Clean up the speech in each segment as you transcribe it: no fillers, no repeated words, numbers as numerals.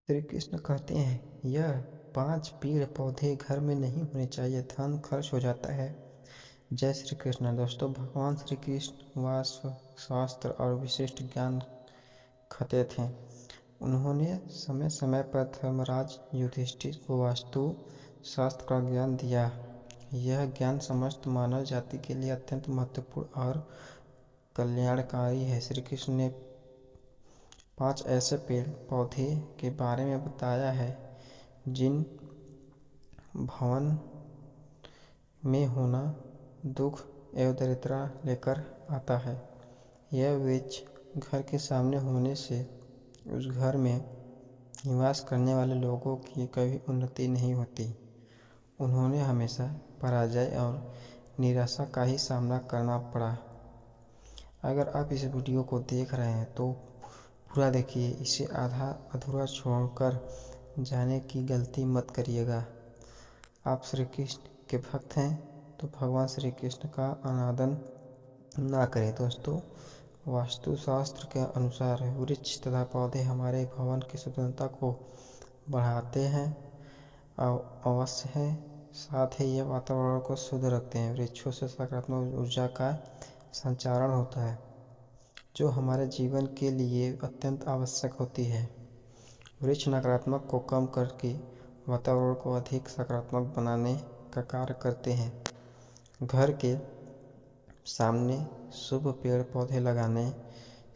श्री कृष्ण कहते हैं, यह 5 पेड़ पौधे घर में नहीं होने चाहिए, धन खर्च हो जाता है। जय श्री कृष्ण। दोस्तों, भगवान श्री कृष्ण वास्तु शास्त्र और विशिष्ट ज्ञान खते थे। उन्होंने समय समय पर धर्मराज युधिष्ठिर को वास्तु शास्त्र का ज्ञान दिया। यह ज्ञान समस्त मानव जाति के लिए अत्यंत महत्वपूर्ण और कल्याणकारी है। श्री कृष्ण ने 5 ऐसे पेड़ पौधे के बारे में बताया है जिन भवन में होना दुख एवं दरिद्रता लेकर आता है। यह वृक्ष घर के सामने होने से उस घर में निवास करने वाले लोगों की कभी उन्नति नहीं होती। उन्होंने हमेशा पराजय और निराशा का ही सामना करना पड़ा। अगर आप इस वीडियो को देख रहे हैं तो पूरा देखिए, इसे आधा अधूरा छोड़कर जाने की गलती मत करिएगा। आप श्री कृष्ण के भक्त हैं तो भगवान श्री कृष्ण का अनादर ना करें। दोस्तों, वास्तुशास्त्र के अनुसार वृक्ष तथा पौधे हमारे भवन की सुंदरता को बढ़ाते हैं अवश्य है, साथ ही यह वातावरण को शुद्ध रखते हैं। वृक्षों से सकारात्मक ऊर्जा का संचारण होता है जो हमारे जीवन के लिए अत्यंत आवश्यक होती है। वृक्ष नकारात्मक को कम करके वातावरण को अधिक सकारात्मक बनाने का कार्य करते हैं। घर के सामने शुभ पेड़ पौधे लगाने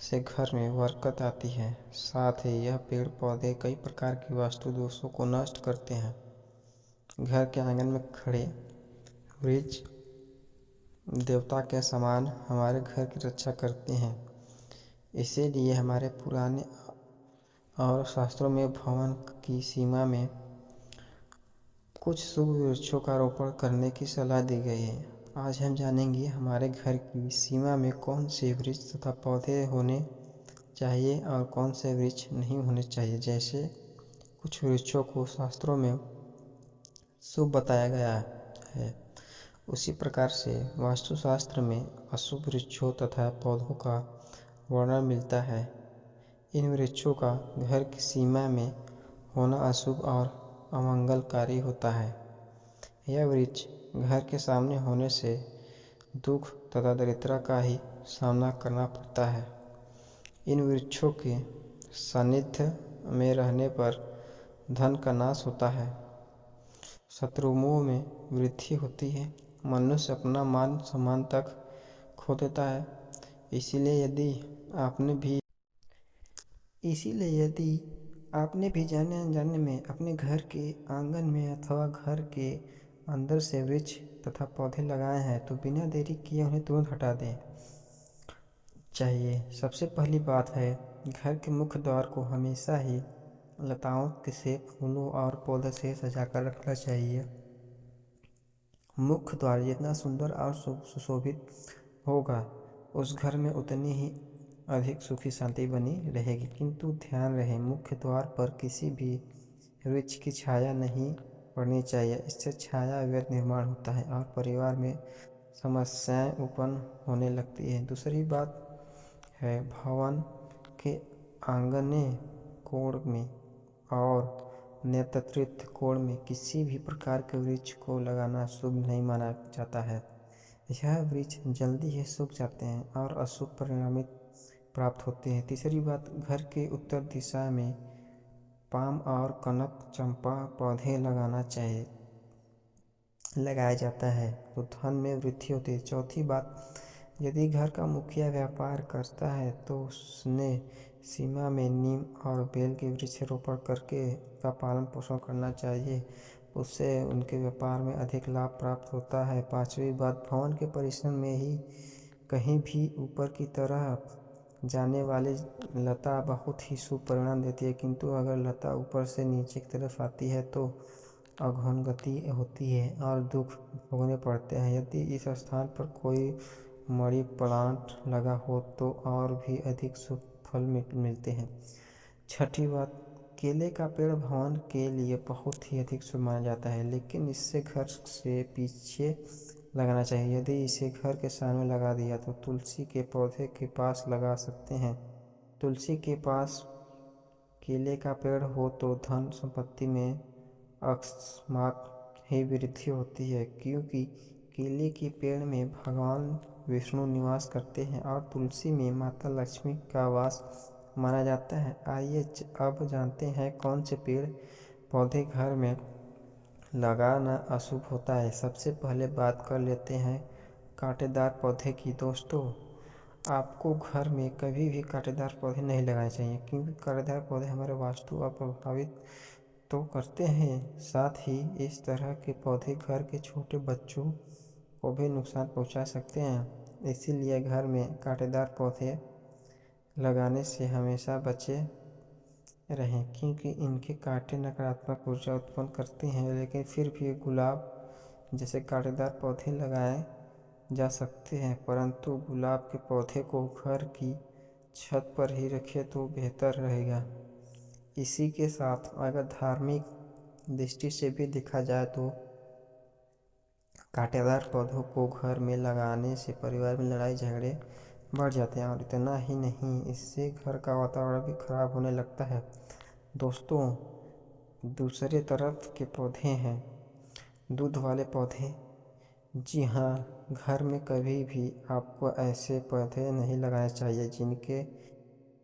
से घर में बरकत आती है। साथ ही यह पेड़ पौधे कई प्रकार की वास्तु दोषों को नष्ट करते हैं। घर के आंगन में खड़े वृक्ष देवता के समान हमारे घर की रक्षा करते हैं। इसीलिए हमारे पुराने और शास्त्रों में भवन की सीमा में कुछ शुभ वृक्षों का रोपण करने की सलाह दी गई है। आज हम जानेंगे हमारे घर की सीमा में कौन से वृक्ष तथा पौधे होने चाहिए और कौन से वृक्ष नहीं होने चाहिए। जैसे कुछ वृक्षों को शास्त्रों में शुभ बताया गया है, उसी प्रकार से वास्तुशास्त्र में अशुभ वृक्षों तथा पौधों का वर्णन मिलता है। इन वृक्षों का घर की सीमा में होना अशुभ और अमंगलकारी होता है। यह वृक्ष घर के सामने होने से दुख तथा दरिद्रता का ही सामना करना पड़ता है। इन वृक्षों के सानिध्य में रहने पर धन का नाश होता है, शत्रुओं में वृद्धि होती है, मनुष्य अपना मान सम्मान तक खो देता है। इसीलिए यदि आपने भी जाने अनजाने में अपने घर के आंगन में अथवा घर के अंदर से वृक्ष तथा पौधे लगाए हैं तो बिना देरी किए उन्हें तुरंत हटा दें चाहिए। सबसे पहली बात है, घर के मुख्य द्वार को हमेशा ही लताओं से, फूलों और पौधों से सजाकर रखना चाहिए। मुख्य द्वार जितना सुंदर और सुशोभित होगा उस घर में उतनी ही अधिक सुखी शांति बनी रहेगी। किंतु ध्यान रहे, मुख्य द्वार पर किसी भी वृक्ष की छाया नहीं पड़नी चाहिए। इससे छाया अवैध निर्माण होता है और परिवार में समस्याएं उत्पन्न होने लगती है। दूसरी बात है, भवन के आंगने कोण में और नेतृत्व कोण में किसी भी प्रकार के वृक्ष को लगाना शुभ नहीं माना जाता है। यह वृक्ष जल्दी ही सूख जाते हैं और अशुभ परिणाम प्राप्त होते हैं। तीसरी बात, घर के उत्तर दिशा में पाम और कनक चंपा पौधे लगाया जाता है तो धन में वृद्धि होती है। चौथी बात, यदि घर का मुखिया व्यापार करता है तो उसने सीमा में नीम और बेल के वृक्ष रोपण करके का पालन पोषण करना चाहिए। उससे उनके व्यापार में अधिक लाभ प्राप्त होता है। पांचवी बात, भवन के परिसर में ही कहीं भी ऊपर की तरफ जाने वाली लता बहुत ही शुभ परिणाम देती है, किंतु अगर लता ऊपर से नीचे की तरफ आती है तो अधोगति होती है और दुख भोगने पड़ते हैं। यदि इस स्थान पर कोई मनी प्लांट लगा हो तो और भी अधिक शुभ फल मिलते हैं। छठी बात, केले का पेड़ भवन के लिए बहुत ही अधिक शुभ माना जाता है, लेकिन इसे घर से पीछे लगाना चाहिए। यदि इसे घर के सामने लगा दिया तो तुलसी के पौधे के पास लगा सकते हैं। तुलसी के पास केले का पेड़ हो तो धन संपत्ति में अकस्मात ही वृद्धि होती है, क्योंकि केले के पेड़ में भगवान विष्णु निवास करते हैं और तुलसी में माता लक्ष्मी का वास माना जाता है। आइए अब जानते हैं कौन से पेड़ पौधे घर में लगाना अशुभ होता है। सबसे पहले बात कर लेते हैं कांटेदार पौधे की। दोस्तों, आपको घर में कभी भी कांटेदार पौधे नहीं लगाने चाहिए, क्योंकि कांटेदार पौधे हमारे वास्तु को प्रभावित तो करते हैं, साथ ही इस तरह के पौधे घर के छोटे बच्चों को भी नुकसान पहुंचा सकते हैं। इसीलिए घर में कांटेदार पौधे लगाने से हमेशा बचे रहें, क्योंकि इनके कांटे नकारात्मक ऊर्जा उत्पन्न करते हैं। लेकिन फिर भी गुलाब जैसे कांटेदार पौधे लगाए जा सकते हैं, परंतु गुलाब के पौधे को घर की छत पर ही रखें तो बेहतर रहेगा। इसी के साथ अगर धार्मिक दृष्टि से भी देखा जाए तो कांटेदार पौधों को घर में लगाने से परिवार में लड़ाई झगड़े बढ़ जाते हैं, और इतना ही नहीं, इससे घर का वातावरण भी खराब होने लगता है। दोस्तों, दूसरे तरफ के पौधे हैं दूध वाले पौधे। जी हाँ, घर में कभी भी आपको ऐसे पौधे नहीं लगाने चाहिए जिनके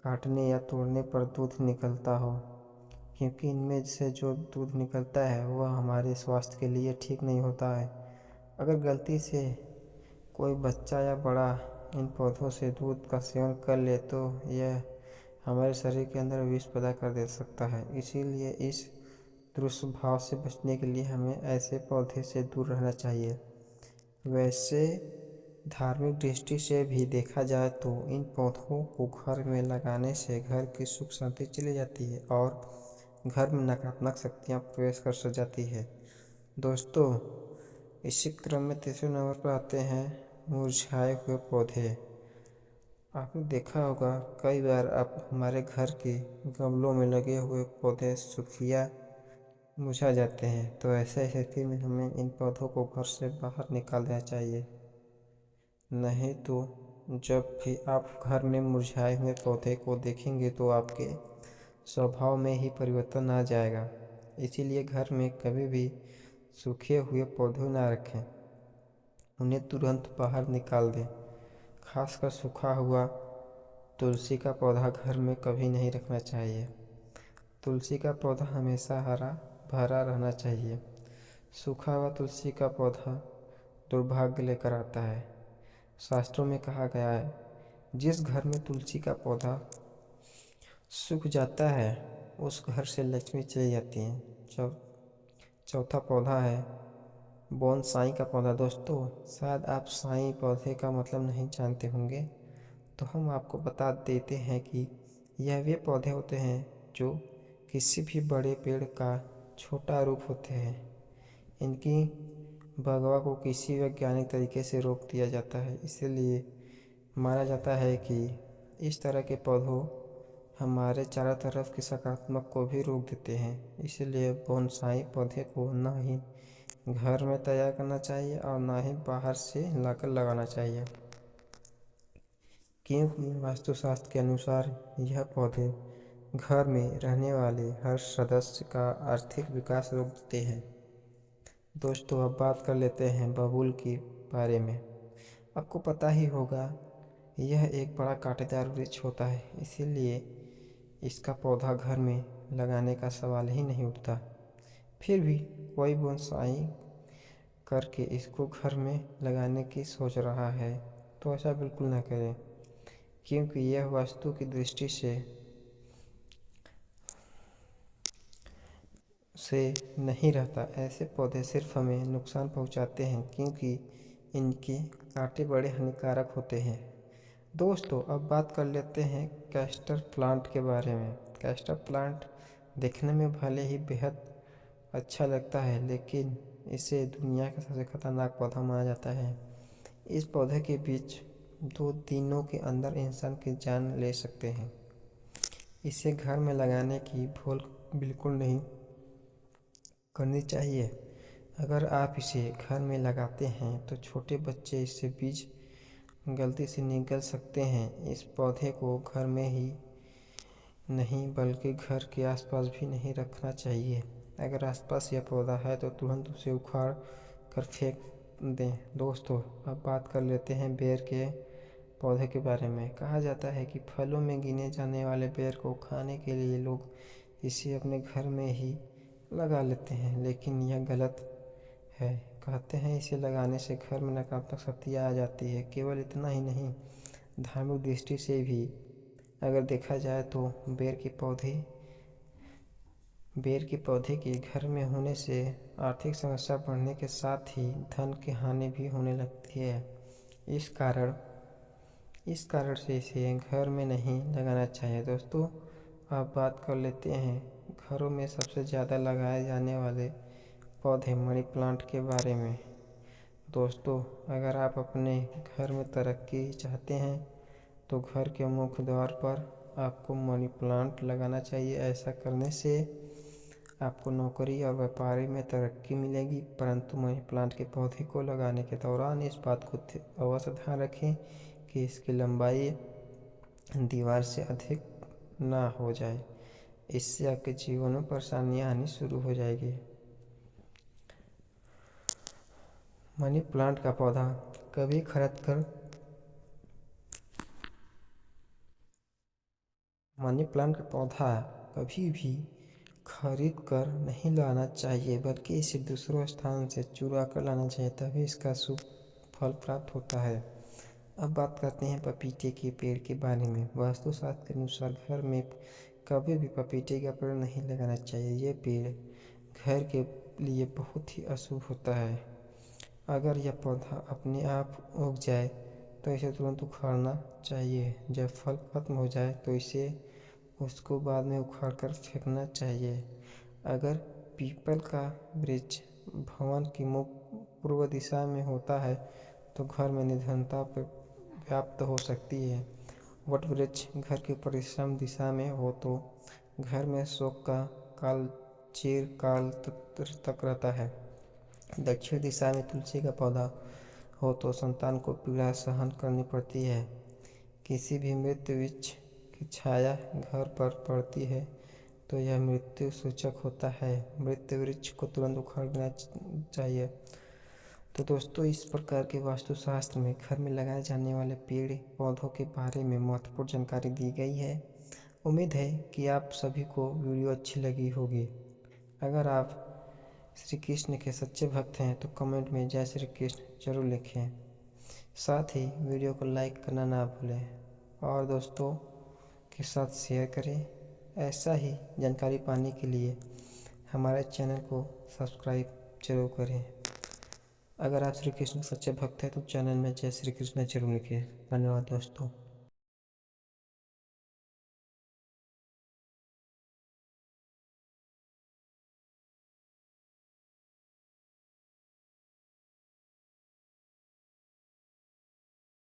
काटने या तोड़ने पर दूध निकलता हो, क्योंकि इनमें से जो दूध निकलता है वह हमारे स्वास्थ्य के लिए ठीक नहीं होता है। अगर गलती से कोई बच्चा या बड़ा इन पौधों से दूध का सेवन कर ले तो यह हमारे शरीर के अंदर विष पैदा कर दे सकता है। इसीलिए इस दुष्प्रभाव से बचने के लिए हमें ऐसे पौधे से दूर रहना चाहिए। वैसे धार्मिक दृष्टि से भी देखा जाए तो इन पौधों को घर में लगाने से घर की सुख शांति चली जाती है और घर में नकारात्मक शक्तियाँ प्रवेश कर जाती है। दोस्तों, इसी क्रम में तीसरे नंबर पर आते हैं मुरझाए हुए पौधे। आपने देखा होगा कई बार आप हमारे घर के गमलों में लगे हुए पौधे सूखिया मुरझा जाते हैं, तो ऐसे स्थिति में हमें इन पौधों को घर से बाहर निकाल देना चाहिए। नहीं तो जब भी आप घर में मुरझाए हुए पौधे को देखेंगे तो आपके स्वभाव में ही परिवर्तन आ जाएगा। इसीलिए घर में कभी भी सूखे हुए पौधे ना रखें, उन्हें तुरंत बाहर निकाल दें। खासकर सूखा हुआ तुलसी का पौधा घर में कभी नहीं रखना चाहिए। तुलसी का पौधा हमेशा हरा भरा रहना चाहिए। सूखा हुआ तुलसी का पौधा दुर्भाग्य लेकर आता है। शास्त्रों में कहा गया है, जिस घर में तुलसी का पौधा सूख जाता है उस घर से लक्ष्मी चली जाती है। चौथा पौधा है बोनसाई का पौधा। दोस्तों, शायद आप साई पौधे का मतलब नहीं जानते होंगे, तो हम आपको बता देते हैं कि यह वे पौधे होते हैं जो किसी भी बड़े पेड़ का छोटा रूप होते हैं। इनकी बगवा को किसी वैज्ञानिक तरीके से रोक दिया जाता है, इसलिए माना जाता है कि इस तरह के पौधों हमारे चारों तरफ की सकारात्मक को भी रोक देते हैं। इसलिए बोनसाई पौधे को ना ही घर में तैयार करना चाहिए और ना ही बाहर से लाकर लगाना चाहिए, क्योंकि वास्तुशास्त्र के अनुसार यह पौधे घर में रहने वाले हर सदस्य का आर्थिक विकास रोक देते हैं। दोस्तों, अब बात कर लेते हैं बबूल के बारे में। आपको पता ही होगा यह एक बड़ा कांटेदार वृक्ष होता है, इसीलिए इसका पौधा घर में लगाने का सवाल ही नहीं उठता। फिर भी कोई बोनसाई करके इसको घर में लगाने की सोच रहा है, तो ऐसा बिल्कुल ना करें, क्योंकि यह वास्तु की दृष्टि से नहीं रहता। ऐसे पौधे सिर्फ हमें नुकसान पहुंचाते हैं, क्योंकि इनके कांटे बड़े हानिकारक होते हैं। दोस्तों, अब बात कर लेते हैं कैस्टर प्लांट के बारे में। कैस्टर प्लांट देखने में भले ही बेहद अच्छा लगता है, लेकिन इसे दुनिया का सबसे खतरनाक पौधा माना जाता है। इस पौधे के बीज 2 दिनों के अंदर इंसान की जान ले सकते हैं। इसे घर में लगाने की भूल बिल्कुल नहीं करनी चाहिए। अगर आप इसे घर में लगाते हैं तो छोटे बच्चे इससे बीज गलती से निगल सकते हैं। इस पौधे को घर में ही नहीं बल्कि घर के आसपास भी नहीं रखना चाहिए। अगर आसपास यह पौधा है तो तुरंत उसे उखाड़ कर फेंक दें। दोस्तों, अब बात कर लेते हैं बेर के पौधे के बारे में। कहा जाता है कि फलों में गिने जाने वाले बेर को खाने के लिए लोग इसे अपने घर में ही लगा लेते हैं, लेकिन यह गलत है। कहते हैं इसे लगाने से घर में नकारात्मक शक्तियाँ आ जाती है। केवल इतना ही नहीं, धार्मिक दृष्टि से भी अगर देखा जाए तो बेर के पौधे के घर में होने से आर्थिक समस्या बढ़ने के साथ ही धन की हानि भी होने लगती है। इस कारण से इसे घर में नहीं लगाना चाहिए। दोस्तों, अब बात कर लेते हैं घरों में सबसे ज़्यादा लगाए जाने वाले पौधे मनी प्लांट के बारे में। दोस्तों, अगर आप अपने घर में तरक्की चाहते हैं तो घर के मुख्य द्वार पर आपको मनी प्लांट लगाना चाहिए। ऐसा करने से आपको नौकरी और व्यापार में तरक्की मिलेगी। परंतु मनी प्लांट के पौधे को लगाने के दौरान इस बात को अवश्य ध्यान रखें कि इसकी लंबाई दीवार से अधिक ना हो जाए। इससे आपके जीवन में परेशानियां आनी शुरू हो जाएगी। मनी प्लांट का पौधा कभी खरीद कर मनी प्लांट का पौधा कभी भी खरीद कर नहीं लाना चाहिए, बल्कि इसे दूसरों स्थान से चुरा कर लाना चाहिए, तभी इसका शुभ फल प्राप्त होता है। अब बात करते हैं पपीते के पेड़ के बारे में। वास्तुशास्त्र के अनुसार घर में कभी भी पपीते का पेड़ नहीं लगाना चाहिए। ये पेड़ घर के लिए बहुत ही अशुभ होता है। अगर यह पौधा अपने आप उग जाए तो इसे तुरंत उखाड़ना चाहिए। जब फल खत्म हो जाए तो उसको बाद में उखाड़ कर फेंकना चाहिए। अगर पीपल का वृक्ष भवन की मुख पूर्व दिशा में होता है तो घर में निधनता व्याप्त हो सकती है। वट वृक्ष घर की पश्चिम दिशा में हो तो घर में शोक का काल चिरकाल तक रहता है। दक्षिण दिशा में तुलसी का पौधा हो तो संतान को पीड़ा सहन करनी पड़ती है। किसी भी मृत वृक्ष की छाया घर पर पड़ती है तो यह मृत्यु सूचक होता है। मृत वृक्ष को तुरंत उखाड़ देना चाहिए। तो दोस्तों, इस प्रकार के वास्तुशास्त्र में घर में लगाए जाने वाले पेड़ पौधों के बारे में महत्वपूर्ण जानकारी दी गई है। उम्मीद है कि आप सभी को वीडियो अच्छी लगी होगी। अगर आप श्री कृष्ण के सच्चे भक्त हैं तो कमेंट में जय श्री कृष्ण जरूर लिखें। साथ ही वीडियो को लाइक करना ना भूलें और दोस्तों के साथ शेयर करें। ऐसा ही जानकारी पाने के लिए हमारे चैनल को सब्सक्राइब जरूर करें। अगर आप श्री कृष्ण के सच्चे भक्त हैं तो चैनल में जय श्री कृष्ण जरूर लिखें। धन्यवाद दोस्तों।